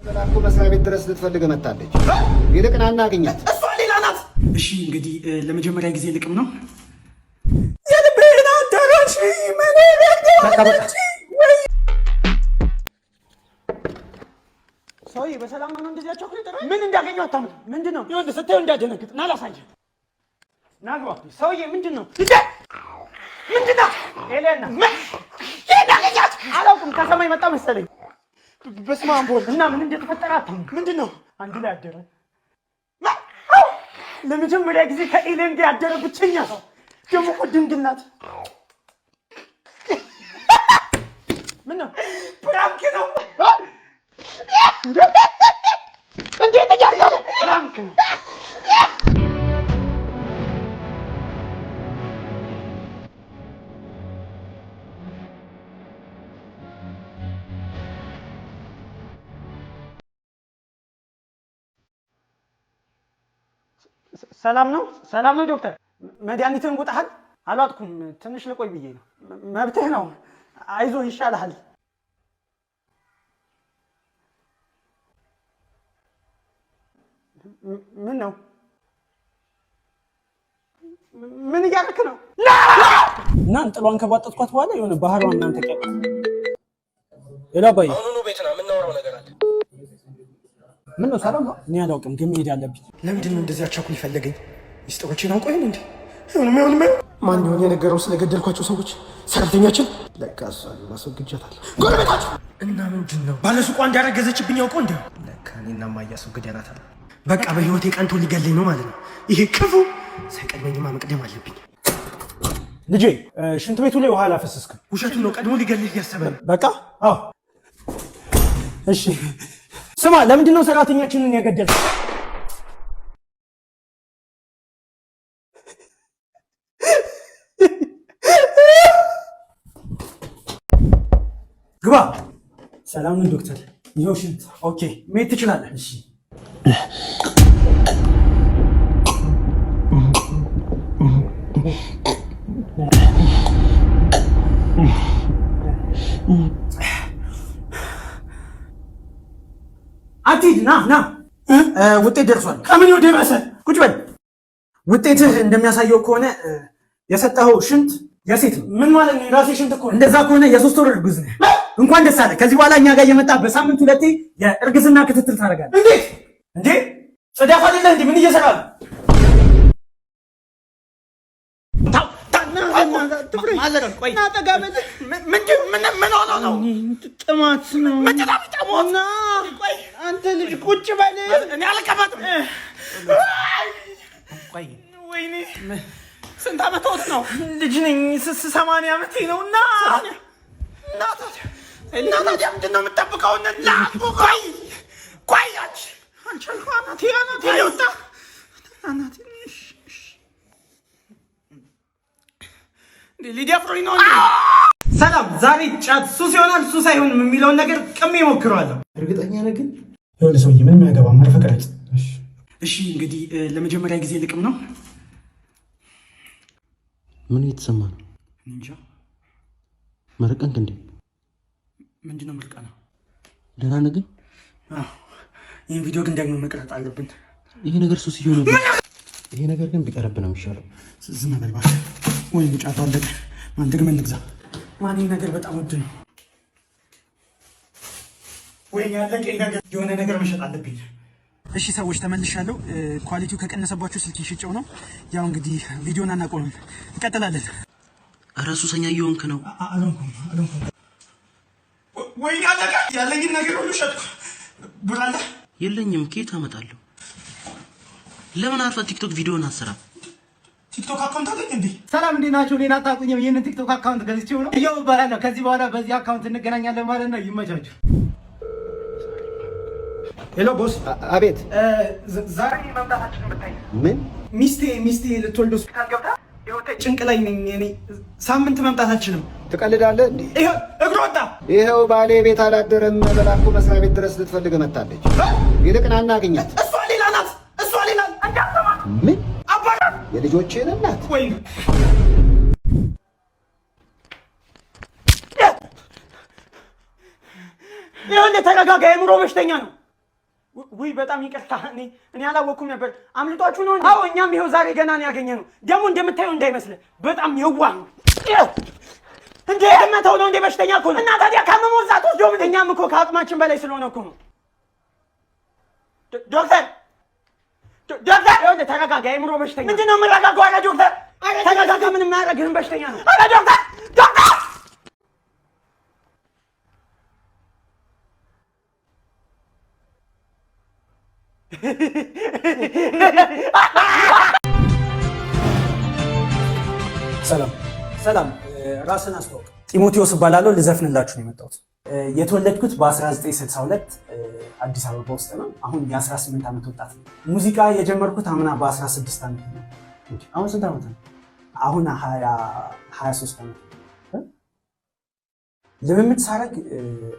በላኩ መስሪያ ቤት ድረስ ልትፈልግ መጣለች። ይልቅና እናገኛት። እሷ ሌላ ናት። እሺ እንግዲህ ለመጀመሪያ ጊዜ ልቅም ነው። የልቤና አዳራሽ ሰውዬ በሰላም ነው እንደዚህ ያቸው ምን እንዳገኘው አታምጥ። ምንድነው? ይወድ ስታዩ እንዳደነግጥ ና ላሳየህ። ና ግባ። ሰውዬ ምንድነው? ምንድነው? ኤሌና የዳገኛት አላውቅም። ከሰማይ መጣ መሰለኝ። በስመ አብ ወልድ እና ምን እንደተፈጠረ አታምጥ። ምንድነው? አንድ ላይ አደረ። ለመጀመሪያ ጊዜ ከኤሌን ጋር ያደረ ብቸኛ ሰው ደግሞ እኮ ድንግል ናት። ምነው? ፕራንክ ነው እንዴት ተጃጃለ? ፕራንክ ነው። ሰላም ነው ዶክተር። መድኃኒትን ውጣሃል? አልዋጥኩም። ትንሽ ልቆይ ብዬ ነው። መብትህ ነው። አይዞህ ይሻልሃል። ምን ነው? ምን እያደረክ ነው? እና እንጥሏን ከባጠጥኳት በኋላ የሆነ ባህሯን ምናምን ተቀበል። ሌላ ባይ አሁኑኑ ቤት ና የምናወራው ነገር አለ። ምን ነው? ሰላም ነው? እኔ አላውቅም፣ ግን መሄድ አለብኝ። ለምንድን ነው እንደዚህ አቻኩል ይፈለገኝ? ሚስጥሮችን አውቀው ይሄን እንዴ? ማን ይሆን የነገረው ስለገደልኳቸው ሰዎች? ሰራተኛችን ለካ እሷን ማስወግጃታለሁ። ጎረቤታችሁ እና ምንድን ነው? ባለሱቋ እንዳረገዘችብኝ ያውቀው እንዴ? ለካ እኔና ማያ አስወግደናታል። በቃ በህይወቴ ቀንቶ ሊገለኝ ነው ማለት ነው። ይሄ ክፉ ሳይቀድመኝማ መቅደም አለብኝ። ልጄ ሽንት ቤቱ ላይ ውሃ አላፈሰስክም። ውሸቱን ነው። ቀድሞ ሊገልህ እያሰበ ነው። በቃ አዎ፣ እሺ። ስማ፣ ለምንድን ነው ሰራተኛችንን ያገደልከው? ግባ። ሰላም ነው ዶክተር። ይኸው ሽንት። ኦኬ፣ መሄድ ትችላለህ። እሺ። አትሂድ፣ ና ውጤት ደርሷል። ከምን ወደ ባሰ ቁጭ በል። ውጤትህ እንደሚያሳየው ከሆነ የሰጠኸው ሽንት የሴት ነው። ምን ማለት ነው? የራሴ ሽንት እኮ። እንደዛ ከሆነ የ3 ወር እርጉዝ ነህ። እንኳን ደስ አለ። ከዚህ በኋላ እኛ ጋር እየመጣ በሳምንት 2 የእርግዝና ክትትል ታደርጋለህ። እንዴት እንዴ? ጽዳፍ አይደለህ እንዴ? ምን እየሰራ ነው? ጥማት ነው። አንተ ልጅ ቁጭ በል። እኔ አልቀመጥም። ወይኔ ስንት ዓመት ነው? ልጅ ነኝ። 80 ዓመቴ ነው። እና ታዲያ ምንድን ነው የምጠብቀው? ቆይ አናቴ ሊወጣ ሊደፍሩኝ ነው። ሰላም፣ ዛሬ ጫት ሱስ ይሆናል ሱስ አይሆንም የሚለውን ነገር ቅሜ ሞክረዋለሁ። እርግጠኛ ነህ ግን? ይኸውልህ ሰውዬ፣ ምንም አያገባም። አረፈቀረጭ። እሺ እንግዲህ ለመጀመሪያ ጊዜ ልቅም ነው። ምን እየተሰማ ነው? እንጃ። መረቀንክ እንዴ? ምንድነው ምርቃና? ደህና ነህ ግን? ይህን ቪዲዮ ግን ደግሞ መቅረጥ አለብን። ይሄ ነገር ሱስ እየሆነ ይሄ ነገር ግን ቢቀርብ ነው የሚሻለው። ዝም በል እባክህ። ወይኔ ጫቱ አለቀ። ማን ደግመን እንግዛ? ማን ይሄ ነገር በጣም ውድ ነው። ወይኔ ያለቀ ነገር። የሆነ ነገር መሸጥ አለብኝ። እሺ ሰዎች ተመልሻለሁ። ኳሊቲው ከቀነሰባችሁ ስልክ ሽጨው ነው። ያው እንግዲህ ቪዲዮን አናቆምም፣ እንቀጥላለን። ኧረ ሱሰኛ እየሆንክ ነው። አልሆንኩም። ወይኔ አለቀ። ያለኝን ነገር ሁሉ ሸጥኩ። ብር አለ? የለኝም። ከየት አመጣለሁ? ለምን አርፈህ ቲክቶክ ቪዲዮን አሰራም? ቲክቶክ አካውንት አለኝ እንዴ? ሰላም እንዴት ናችሁ? እኔን አታውቁኝም። ይሄንን ቲክቶክ አካውንት ገዝቼው ነው እየው እባላለሁ። ከዚህ በኋላ በዚህ አካውንት እንገናኛለን ማለት ነው። ይመቻችሁ። ሄሎ ቦስ። አቤት። ዛሬ መምጣታችንን ብታይ። ምን? ሚስቴ ልትወልድ ሆስፒታል ገብታ ይኸው ጭንቅ ላይ ነኝ እኔ። ሳምንት መምጣታችንም። ትቀልዳለህ እንዴ? ይኸው እግር ወጣ። ይኸው ባሌ ቤት አላደረም። በላኩ መስሪያ ቤት ድረስ ልትፈልግ መጣለች። ይልቅና እናገኛት። እሷ ሌላ ናት። እንዳትሰማት። ምን? አባራ የልጆችህን እናት። ወይ ይኸውልህ ተረጋጋ። የኑሮ በሽተኛ ነው። ውይ በጣም ይቅርታ እኔ አላወኩም ነበር። አምልጧችሁ ነው እንዴ? አዎ እኛም ይኸው ዛሬ ገና ነው ያገኘነው። ደግሞ እንደምታየው እንዳይመስልህ በጣም የዋህ ነው። እንዴ መተው ነው እንዴ? በሽተኛ እኮ ነው። እና ታዲያ ካመመው እዛ ተወስዶ ምን? እኛም እኮ ከአቅማችን በላይ ስለሆነ እኮ ነው። ዶክተር ይኸውልህ ተረጋጋ። የአእምሮ በሽተኛ ምንድን ነው የምረጋጋው? ኧረ ዶክተር ተረጋጋ። ምንም አያደርግህም። በሽተኛ ነው። ኧረ ዶክተር ሰላም ራስን አስተዋውቅ። ጢሞቴዎስ እባላለሁ። ልዘፍንላችሁ ነው የመጣሁት። የተወለድኩት በ1962 አዲስ አበባ ውስጥ ነው። አሁን የ18 ዓመት ወጣት ነው። ሙዚቃ የጀመርኩት አምና በ16 ዓመት ነው። አሁን ስንት ዓመት ነው? አሁን 23 ዓመት ነው። ልምምድ ሳረግ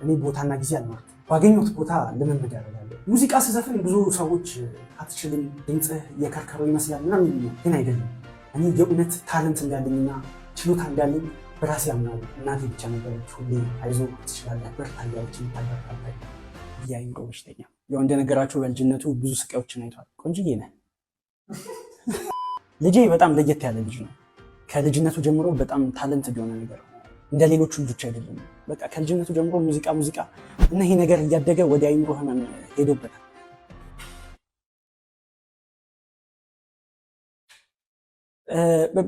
እኔ ቦታና ጊዜ አልመርጥም። ባገኘሁት ቦታ ልምምድ ያደርጋለሁ። ሙዚቃ ስዘፍን ብዙ ሰዎች አትችልም፣ ድምፅህ የከርከረው ይመስላል እና ግን አይደለም። እኔ የእውነት ታለንት እንዳለኝና ችሎታ እንዳለኝ በራሴ አምናለሁ። እናቴ ብቻ ነበረች ሁሌ አይዞህ ትችላለህ፣ በርታ እያለችኝ ታበረታታኝ። የአእምሮ በሽተኛ ያው እንደነገራችሁ በልጅነቱ ብዙ ስቃዮችን አይቷል። ቆንጅዬ ነህ። ልጄ በጣም ለየት ያለ ልጅ ነው። ከልጅነቱ ጀምሮ በጣም ታለንት የሆነ ነገር ነው። እንደ ሌሎቹ ልጆች አይደለም። በቃ ከልጅነቱ ጀምሮ ሙዚቃ እና ይሄ ነገር እያደገ ወደ አእምሮ ህመም ሄዶበታል።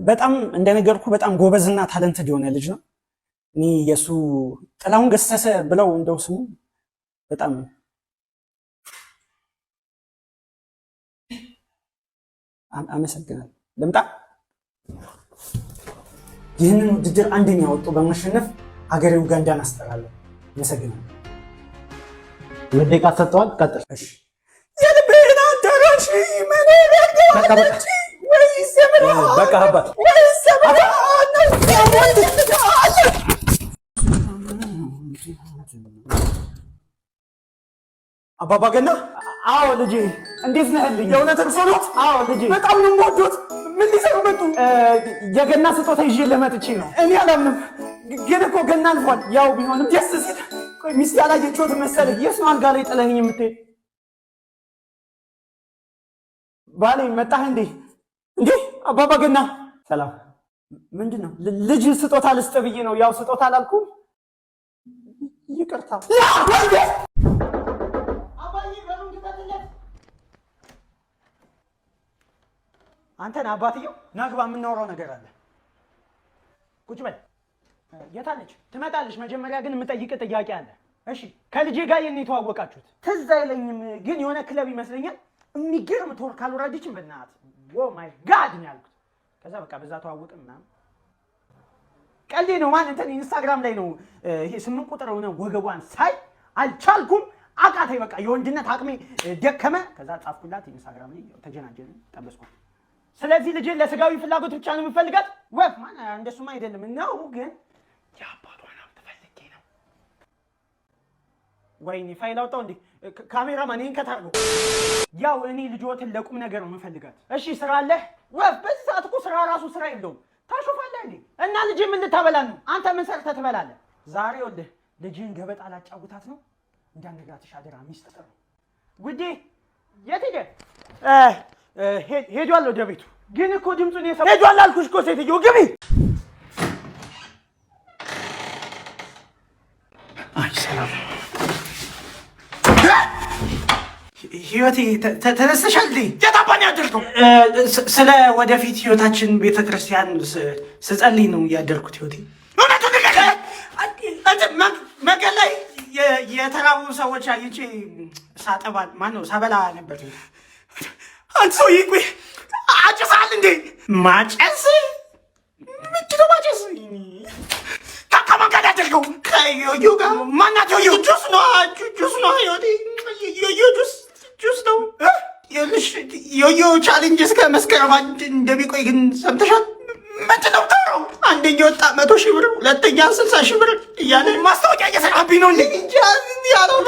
በጣም እንደነገርኩ በጣም ጎበዝና ታለንትድ የሆነ ልጅ ነው። እኔ የእሱ ጥላሁን ገሰሰ ብለው እንደው ስሙ በጣም አመሰግናለሁ። ልምጣ። ይህንን ውድድር አንደኛ ወጥቶ በማሸነፍ ሀገሬ ኡጋንዳን አስጠራለሁ። አመሰግናለሁ። መደቃ ሰጥተዋል። ቀጥል። እሺ የልቤን አዳራሽ በቃ አባት አባባ ገና። አዎ ልጄ፣ እንዴት ነህልኝ? የእውነት እርሶ ኖት? አዎ ልጄ፣ በጣም ነው የምወዶት። ምን ሊሰሩ መጡ? የገና ስጦታ ይዤ ለመጥቼ ነው። እኔ አላምንም፣ ግን እኮ ገና አልፏል። ያው ቢሆንም ደስ ሲል። ቆይ ሚስት ያላየችሁት መሰለኝ። የት ነው አልጋ ላይ ጥለኸኝ የምትሄድ? ባሌ መጣህ እንዴ? እንዴ አባባ ገና ሰላም። ምንድን ነው? ልጅ ስጦታ ልስጥ ብዬ ነው። ያው ስጦታ አላልኩም። ይቅርታ። አንተን አባትየው ናግባ፣ የምናወራው ነገር አለ። ቁጭ በል። የታለች? ትመጣለች። መጀመሪያ ግን የምጠይቅ ጥያቄ አለ። እሺ ከልጄ ጋር የኔ የተዋወቃችሁት? ትዝ አይለኝም፣ ግን የሆነ ክለብ ይመስለኛል። የሚገርም ቶር ካልወረደችም በእናትህ ኦ ማይ ጋድ ነው ያልኩት። ከዛ በቃ በዛ ተዋወቅን ምናምን። ቀልዴ ነው። ማን እንትን ኢንስታግራም ላይ ነው ይሄ 8 ቁጥር ሆነ ወገቧን ሳይ አልቻልኩም፣ አቃተኝ። በቃ የወንድነት አቅሜ ደከመ። ከዛ ጻፍኩላት ኢንስታግራም ላይ ተጀናጀን፣ ጠበስኳት። ስለዚህ ልጅን ለስጋዊ ፍላጎት ብቻ ነው የምፈልጋት? ወፍ ማን እንደሱማ አይደለም ነው፣ ግን የአባቷን ሀብት ፈልጌ ነው። ወይኔ ፋይል አውጣው እንዴ! ካሜራማን ይሄን ከታርጉ። ያው እኔ ልጆትን ለቁም ነገር ነው የምፈልጋት። እሺ ስራ አለህ? ወፍ በዚህ ሰዓት እኮ ስራ ራሱ ስራ የለውም። ታሾፋለህ እንዴ? እና ልጅ ምን ልታበላ ነው? አንተ ምን ሰርተህ ትበላለህ? ዛሬ ወልደህ ልጅህን ገበጣ ላጫውታት ነው። እንዳነግራትሽ አደራ። ሚስጥር ነው ውዴ። የት ሄደ? ሄዷል ወደ ቤቱ። ግን እኮ ድምፁን የሰማሁ ሄዷል አልኩሽ እኮ ሴትዮ። ግቢ። አይ ሰላም ህይወቴ፣ ተነስተሻል እንዴ? የታባን ያደርገው ስለ ወደፊት ህይወታችን ቤተክርስቲያን ስጸልይ ነው ያደርኩት። ህይወቴ እውነቱን ንገረኝ። መንገድ ላይ የተራቡ ሰዎች አይቼ ሳጠባል ማነው ሳበላ ነበር። አንተ ሰውዬ ቆይ አጭሳል እንዴ? ማጨስ ምንድን ነው ማጨስ? ከማን ጋር ያደርገው? ከዮዮ ጋር። ማናት ዮዮ? ጁስ ነው ህይወቴ። ዮዮ ጁስ ነው። ዮዮ ቻሌንጅ እስከ መስከረም አንድ እንደሚቆይ ግን ሰምተሻል? ምንድን ነው የምታወራው? አንደኛ ወጣ 100 ሺህ ብር፣ ሁለተኛ 60 ሺህ ብር እያለ ማስታወቂያ እየሰራብኝ ነው እንዴ? ያለው